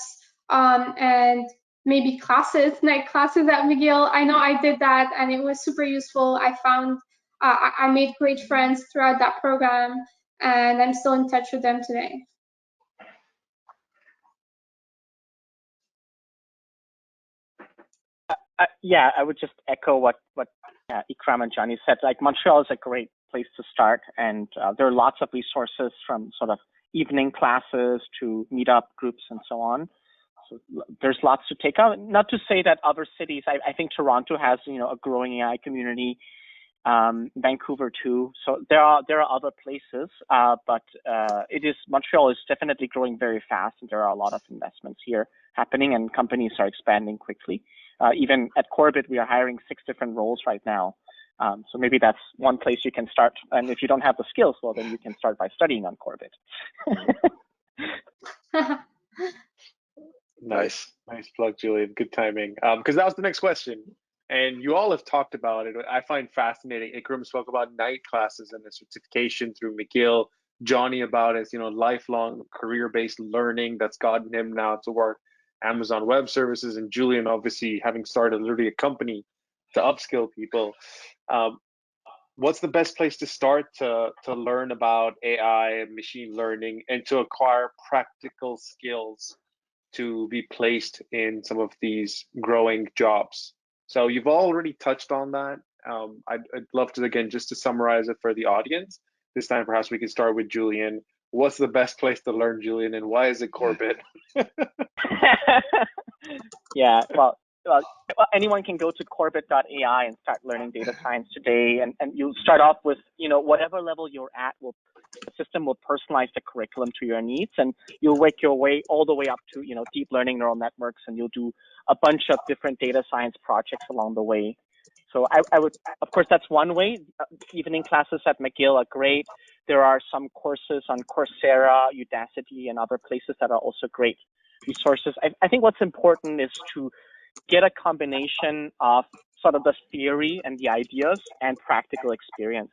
S3: and maybe classes, night classes at McGill. I know I did that and it was super useful. I found I made great friends throughout that program and I'm still in touch with them today.
S4: Yeah, I would just echo what Ikram and Johnny said. Like, Montreal is a great place to start, and there are lots of resources from sort of evening classes to meetup groups and so on. So there's lots to take out. Not to say that other cities, I think Toronto has, you know, a growing AI community, Vancouver too. So there are other places, but Montreal is definitely growing very fast, and there are a lot of investments here happening, and companies are expanding quickly. Even at Corbett, we are hiring 6 different roles right now. So maybe that's one place you can start. And if you don't have the skills, well, then you can start by studying on Corbett.
S5: Nice plug, Julian. Good timing. Because that was the next question. And you all have talked about it. I find fascinating. Ikram spoke about night classes and the certification through McGill. Johnny about his, lifelong career-based learning that's gotten him now to work Amazon Web Services, and Julian obviously having started literally a company to upskill people. What's the best place to start to learn about AI and machine learning and to acquire practical skills to be placed in some of these growing jobs? So you've already touched on that. I'd love to, again, just to summarize it for the audience. This time, perhaps we can start with Julian. What's the best place to learn, Julian, and why is it Corbett?
S4: Yeah, well, anyone can go to Corbett.ai and start learning data science today. And you'll start off with, whatever level you're at, the system will personalize the curriculum to your needs, and you'll work your way all the way up to, deep learning neural networks, and you'll do a bunch of different data science projects along the way. So I would, of course, that's one way. Evening classes at McGill are great. There are some courses on Coursera, Udacity, and other places that are also great resources. I think what's important is to get a combination of sort of the theory and the ideas and practical experience.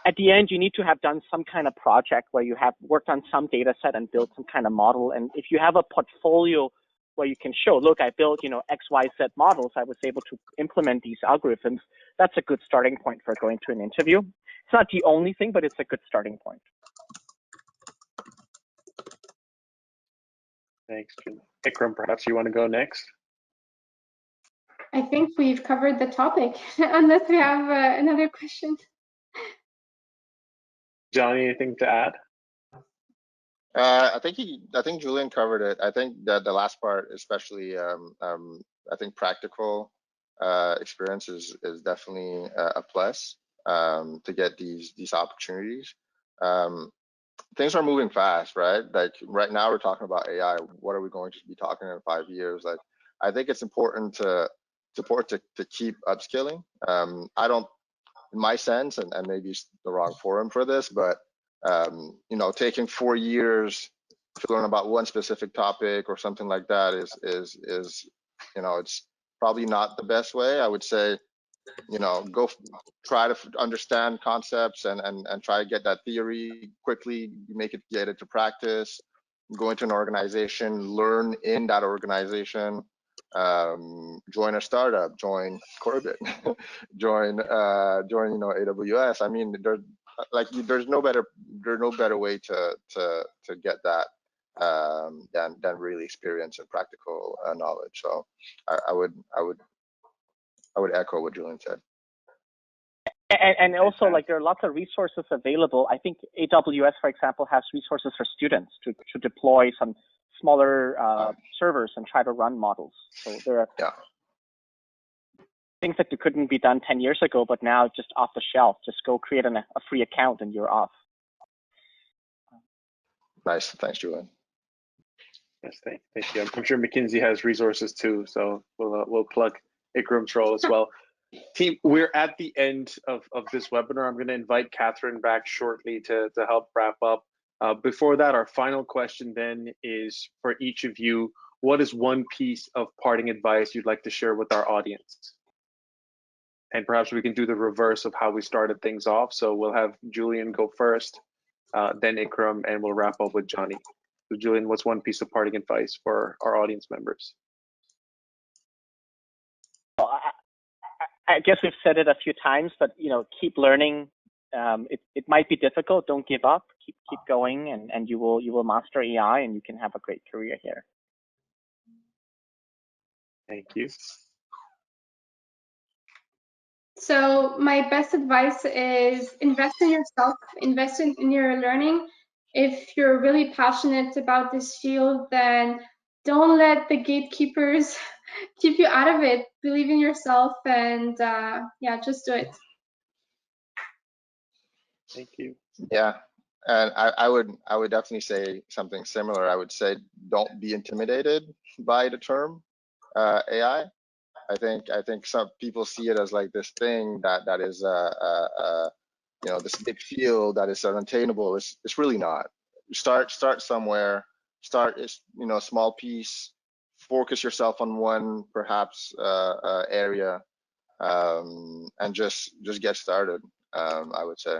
S4: At the end, you need to have done some kind of project where you have worked on some data set and built some kind of model. And if you have a portfolio where you can show, look, I built, X, Y, Z models, I was able to implement these algorithms, that's a good starting point for going to an interview. It's not the only thing, but it's a good starting point.
S5: Thanks, Jim. Ikram, perhaps you want to go next?
S3: I think we've covered the topic, unless we have another question.
S5: Johnny, anything to add?
S2: I think Julian covered it. I think that the last part, especially, I think practical experience is definitely a plus to get these opportunities. Things are moving fast, right? Like right now we're talking about AI. What are we going to be talking in 5 years? Like, I think it's important to keep upskilling. I don't, in my sense, and maybe it's the wrong forum for this, but taking 4 years to learn about one specific topic or something like that is it's probably not the best way. I would say, go try to understand concepts and try to get that theory quickly, get it to practice, go into an organization, learn in that organization, join a startup, join Corbett, join AWS. I mean, there's no better way to get that than really experience and practical knowledge. So I would echo what Julian said.
S4: And also, like, there are lots of resources available. I think AWS, for example, has resources for students to deploy some smaller servers and try to run models. So there are things that couldn't be done 10 years ago, but now just off the shelf. Just go create a free account and you're off.
S2: Nice. Thanks, Julian.
S5: Yes, thank you. I'm sure McKinsey has resources too, so we'll plug Ikram's role as well. Team, we're at the end of this webinar. I'm going to invite Catherine back shortly to help wrap up. Before that, our final question then is for each of you, what is one piece of parting advice you'd like to share with our audience? And perhaps we can do the reverse of how we started things off. So we'll have Julian go first, then Ikram, and we'll wrap up with Johnny. So Julian, what's one piece of parting advice for our audience members?
S4: Well, I guess we've said it a few times, but keep learning. It might be difficult. Don't give up. Keep going, and you will master AI, and you can have a great career here.
S5: Thank you.
S3: So my best advice is invest in yourself, invest in your learning. If you're really passionate about this field, then don't let the gatekeepers keep you out of it. Believe in yourself, and yeah, just do it.
S5: Thank you.
S2: Yeah, and I would definitely say something similar. I would say don't be intimidated by the term AI. I think some people see it as like this thing that is this big field that is unattainable. It's really not. Start somewhere. Start a small piece. Focus yourself on one perhaps area, and just get started. I would say.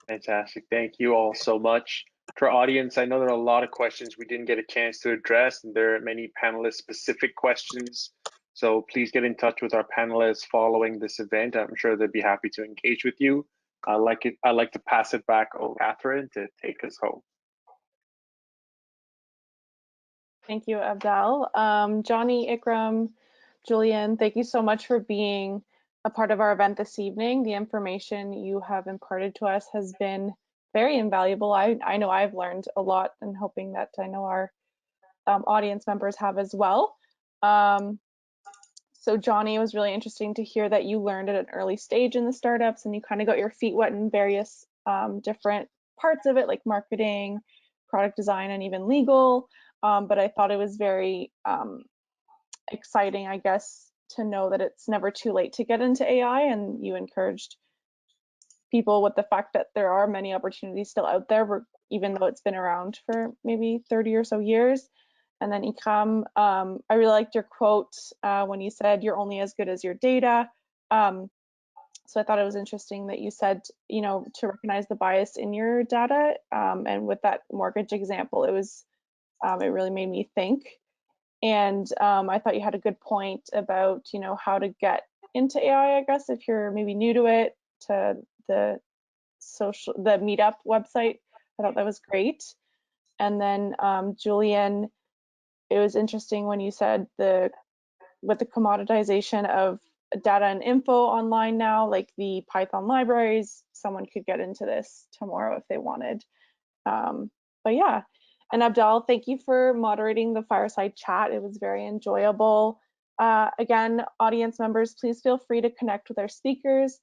S5: Fantastic. Thank you all so much. To our audience, I know there are a lot of questions we didn't get a chance to address, and there are many panelist-specific questions. So please get in touch with our panelists following this event. I'm sure they'd be happy to engage with you. I'd like to pass it back over to Catherine to take us home.
S1: Thank you, Abdel. Johnny, Ikram, Julian, thank you so much for being a part of our event this evening. The information you have imparted to us has been very invaluable. I know I've learned a lot, and hoping that I know our audience members have as well. So Johnny, it was really interesting to hear that you learned at an early stage in the startups, and you kind of got your feet wet in various different parts of it, like marketing, product design, and even legal. But I thought it was very exciting, I guess, to know that it's never too late to get into AI, and you encouraged people with the fact that there are many opportunities still out there, even though it's been around for maybe 30 or so years. And then Ikram, I really liked your quote when you said you're only as good as your data. So I thought it was interesting that you said, to recognize the bias in your data. And with that mortgage example, it really made me think. And I thought you had a good point about, how to get into AI, I guess, if you're maybe new to it, to the Meetup website. I thought that was great. And then Julian, it was interesting when you said with the commoditization of data and info online now, like the Python libraries, someone could get into this tomorrow if they wanted. But yeah, and Abdel, thank you for moderating the fireside chat. It was very enjoyable. Again, audience members, please feel free to connect with our speakers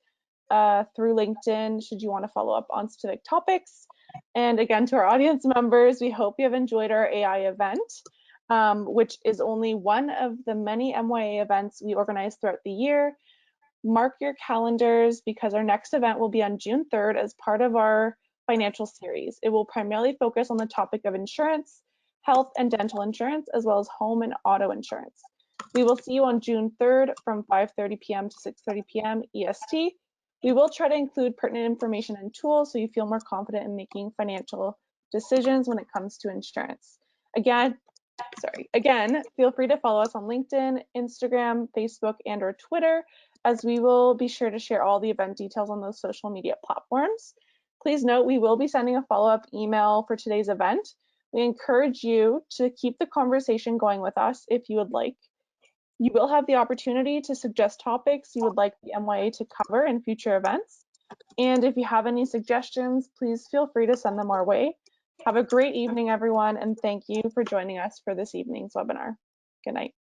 S1: through LinkedIn should you want to follow up on specific topics. And again, to our audience members, we hope you have enjoyed our AI event, which is only one of the many MYA events we organize throughout the year. Mark your calendars because our next event will be on June 3rd as part of our financial series. It will primarily focus on the topic of insurance, health and dental insurance, as well as home and auto insurance. We will see you on June 3rd from 5:30 p.m. to 6:30 p.m. EST. We will try to include pertinent information and tools so you feel more confident in making financial decisions when it comes to insurance. Again, feel free to follow us on LinkedIn, Instagram, Facebook, and or Twitter, as we will be sure to share all the event details on those social media platforms. Please note we will be sending a follow-up email for today's event. We encourage you to keep the conversation going with us if you would like. You will have the opportunity to suggest topics you would like the MYA to cover in future events. And if you have any suggestions, please feel free to send them our way. Have a great evening, everyone, and thank you for joining us for this evening's webinar. Good night.